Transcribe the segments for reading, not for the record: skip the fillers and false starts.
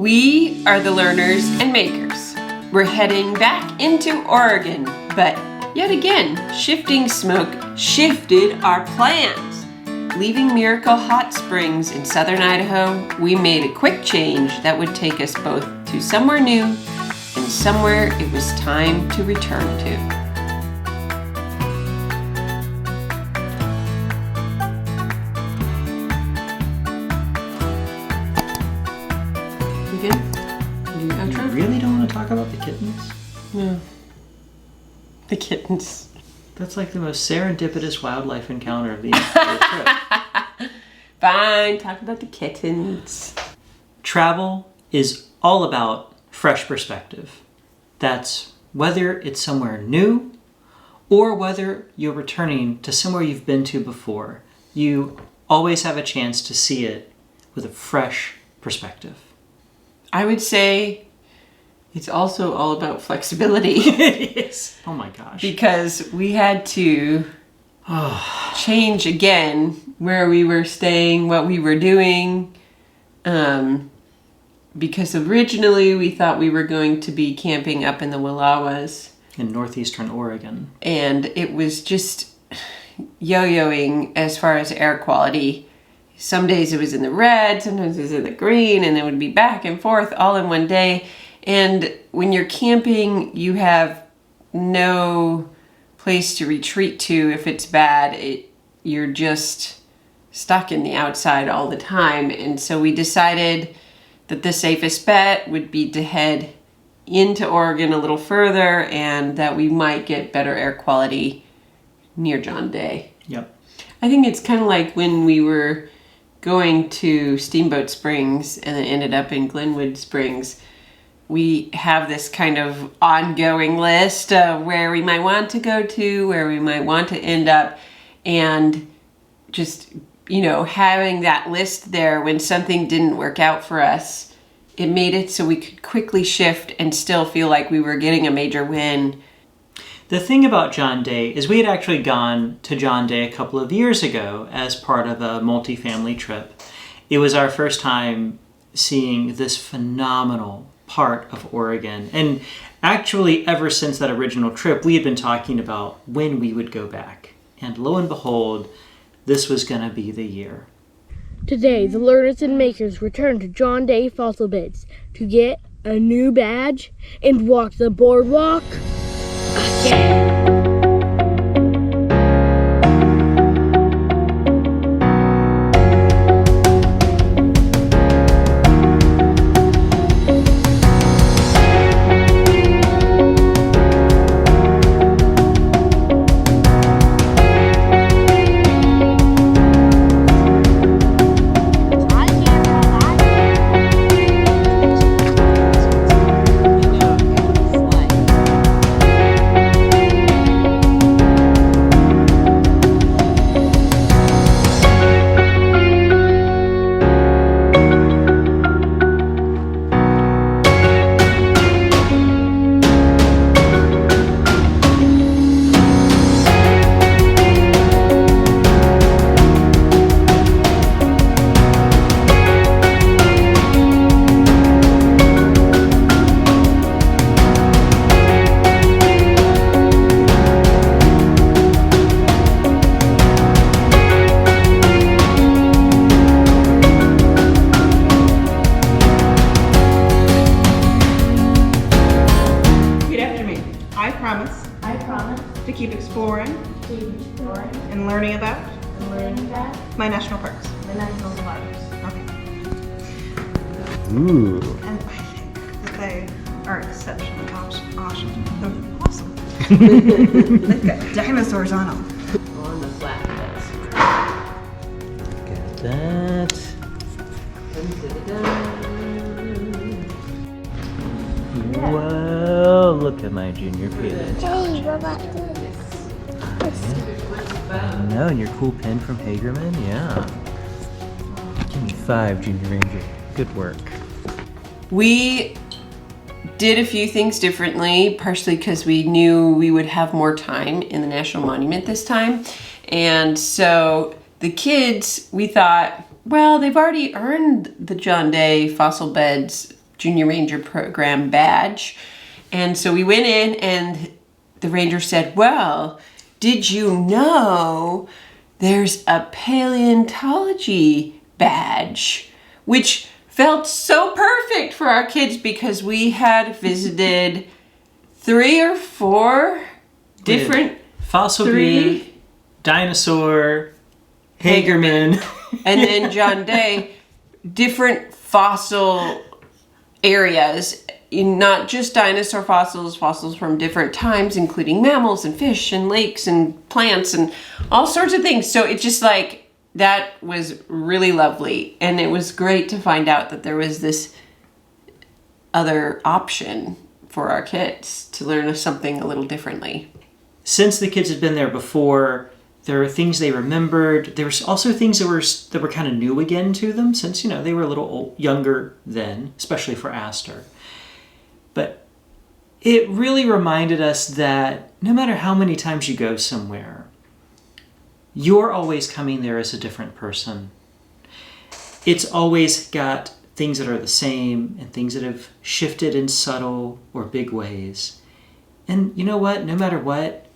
We are the learners and makers. We're heading back into Oregon, but yet again, shifting smoke shifted our plans. Leaving Miracle Hot Springs in southern Idaho, we made a quick change that would take us both to somewhere new and somewhere it was time to return to. You really don't want to talk about the kittens? No. The kittens. That's like the most serendipitous wildlife encounter of the entire trip. Fine, talk about the kittens. Travel is all about fresh perspective. That's whether it's somewhere new or whether you're returning to somewhere you've been to before. You always have a chance to see it with a fresh perspective. I would say it's also all about flexibility. It is. Oh my gosh. Because we had to change again where we were staying, what we were doing. Because originally we thought we were going to be camping up in the Wallowas. In northeastern Oregon. And it was just yo-yoing as far as air quality. Some days it was in the red, sometimes it was in the green, and it would be back and forth all in one day. And when you're camping, you have no place to retreat to if it's bad. You're just stuck in the outside all the time. And so we decided that the safest bet would be to head into Oregon a little further and that we might get better air quality near John Day. Yep. I think it's kind of like when we were going to Steamboat Springs and then ended up in Glenwood Springs. We have this kind of ongoing list of where we might want to go to, where we might want to end up, and just, having that list there when something didn't work out for us, it made it so we could quickly shift and still feel like we were getting a major win. The thing about John Day is we had actually gone to John Day a couple of years ago as part of a multi-family trip. It was our first time seeing this phenomenal part of Oregon. And actually, ever since that original trip, we had been talking about when we would go back. And lo and behold, this was going to be the year. Today, the learners and makers return to John Day Fossil Beds to get a new badge and walk the boardwalk again. To keep exploring and learning about my national parks. Okay. Ooh. And I think that they are exceptionally awesome. Awesome. They've got dinosaurs on them. On the flatbeds. Look at that. Well, look at my Junior Paleontologist. Hey, what about this? No, and your cool pin from Hagerman? Yeah. Give me 5, Junior Ranger. Good work. We did a few things differently, partially because we knew we would have more time in the National Monument this time. And so the kids, we thought, well, they've already earned the John Day Fossil Beds Junior Ranger Program badge. And so we went in and the ranger said, well, did you know there's a paleontology badge? Which felt so perfect for our kids because we had visited 3 or 4 different fossil butte, dinosaur, Hagerman, and then John Day, different fossil areas, not just dinosaur fossils, fossils from different times, including mammals and fish and lakes and plants and all sorts of things. So it's just like, that was really lovely. And it was great to find out that there was this other option for our kids to learn something a little differently. Since the kids had been there before, there were things they remembered. There were also things that were kind of new again to them, since, they were a little younger then, especially for Aster. But it really reminded us that no matter how many times you go somewhere, you're always coming there as a different person. It's always got things that are the same and things that have shifted in subtle or big ways. And you know what? No matter what,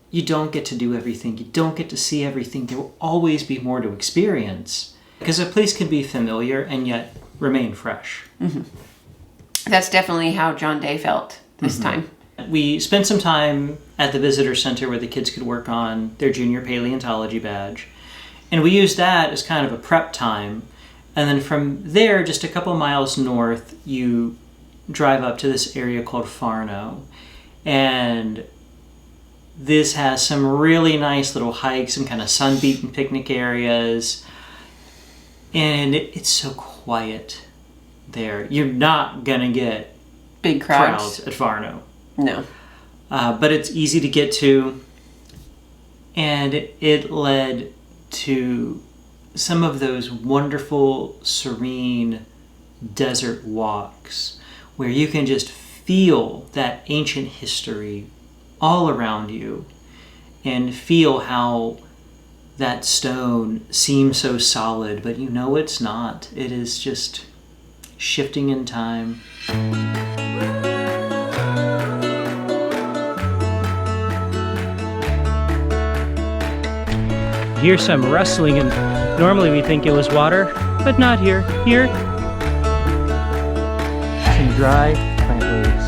you don't get to do everything. You don't get to see everything. There will always be more to experience because a place can be familiar and yet remain fresh. Mm-hmm. That's definitely how John Day felt this time. We spent some time at the visitor center where the kids could work on their junior paleontology badge. And we used that as kind of a prep time. And then from there, just a couple miles north, you drive up to this area called Farno. And this has some really nice little hikes and kind of sun-beaten picnic areas. And it's so quiet there. You're not going to get big crowds at Farno. No. But it's easy to get to. And it led to some of those wonderful, serene desert walks where you can just feel that ancient history all around you and feel how that stone seems so solid, but it's not. It is just shifting in time. Hear some rustling, and normally we think it was water, but not here. Here, some dry plant leaves.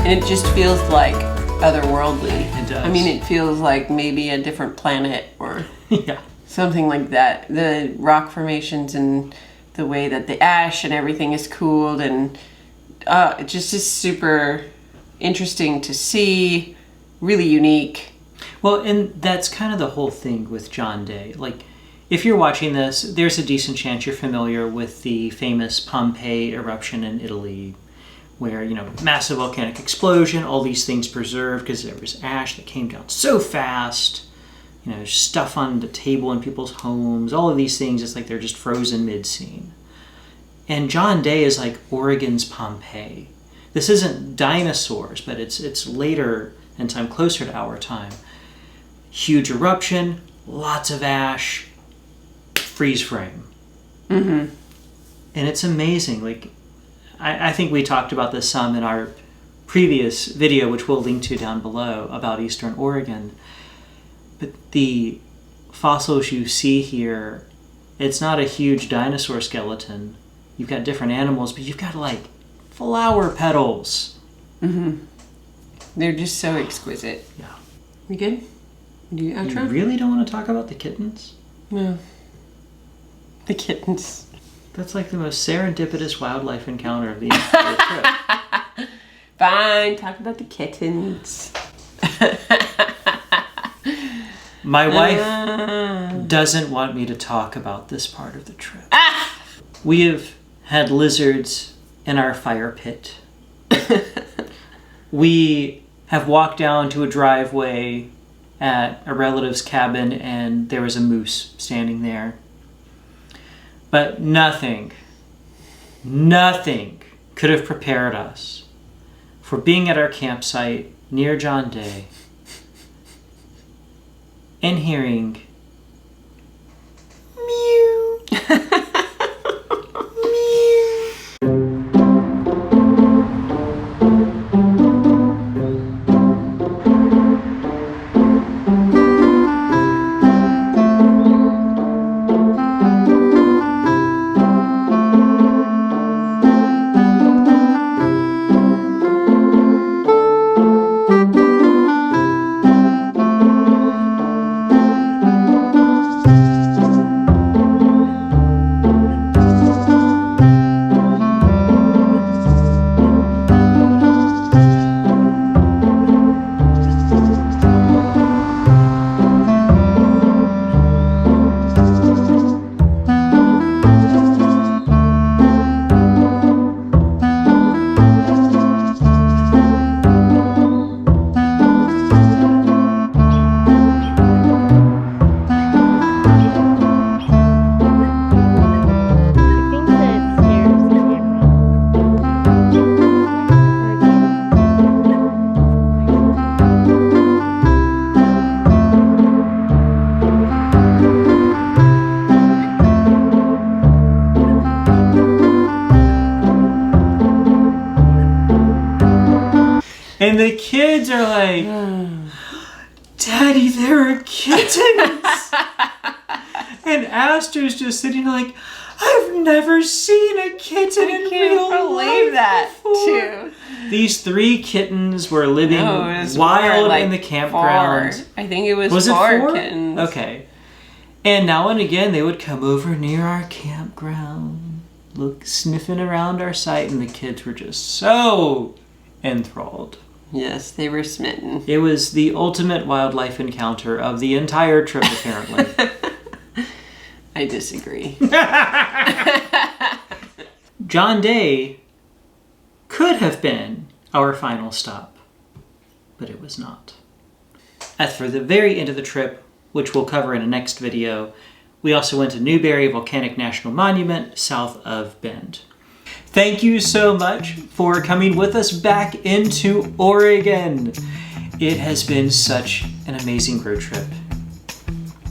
And it just feels like otherworldly. It does. I mean, it feels like maybe a different planet or Yeah. something like that. The rock formations and the way that the ash and everything is cooled, and it just is super interesting to see, really unique. Well, and that's kind of the whole thing with John Day. Like, if you're watching this, there's a decent chance you're familiar with the famous Pompeii eruption in Italy, where, massive volcanic explosion, all these things preserved because there was ash that came down so fast, stuff on the table in people's homes, all of these things, it's like they're just frozen mid-scene. And John Day is like Oregon's Pompeii. This isn't dinosaurs, but it's later in time, closer to our time. huge eruption, lots of ash, freeze frame. Mm-hmm. And it's amazing. Like, I think we talked about this some in our previous video, which we'll link to down below, about Eastern Oregon. But the fossils you see here, it's not a huge dinosaur skeleton. You've got different animals, but you've got like flower petals. Mm-hmm. They're just so exquisite. Yeah. We good? Do you outro? You really don't want to talk about the kittens? No. The kittens. That's like the most serendipitous wildlife encounter of the entire trip. Fine, talk about the kittens. My wife doesn't want me to talk about this part of the trip. We have had lizards in our fire pit. We have walked down to a driveway at a relative's cabin and there was a moose standing there. But nothing could have prepared us for being at our campsite near John Day and hearing mew. And the kids are like, Daddy, there are kittens. And Aster's just sitting like, I've never seen a kitten in real life that before. too. These 3 kittens were living No, it was wild more like in the campground. 4. I think it was, Was 4 it 4? kittens. Okay. And now and again, they would come over near our campground, sniffing around our site, and the kids were just so enthralled. Yes, they were smitten. It was the ultimate wildlife encounter of the entire trip, apparently. I disagree. John Day could have been our final stop, but it was not. As for the very end of the trip, which we'll cover in a next video, we also went to Newberry Volcanic National Monument, south of Bend. Thank you so much for coming with us back into Oregon. It has been such an amazing road trip.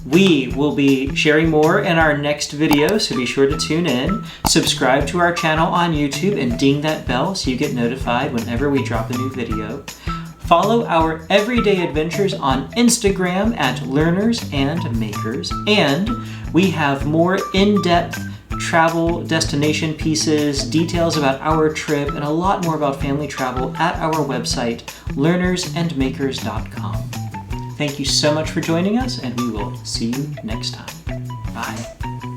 We will be sharing more in our next video, so be sure to tune in. Subscribe to our channel on YouTube and ding that bell so you get notified whenever we drop a new video. Follow our everyday adventures on Instagram at Learners and Makers, and we have more in-depth travel destination pieces, details about our trip, and a lot more about family travel at our website, learnersandmakers.com. Thank you so much for joining us, and we will see you next time. Bye.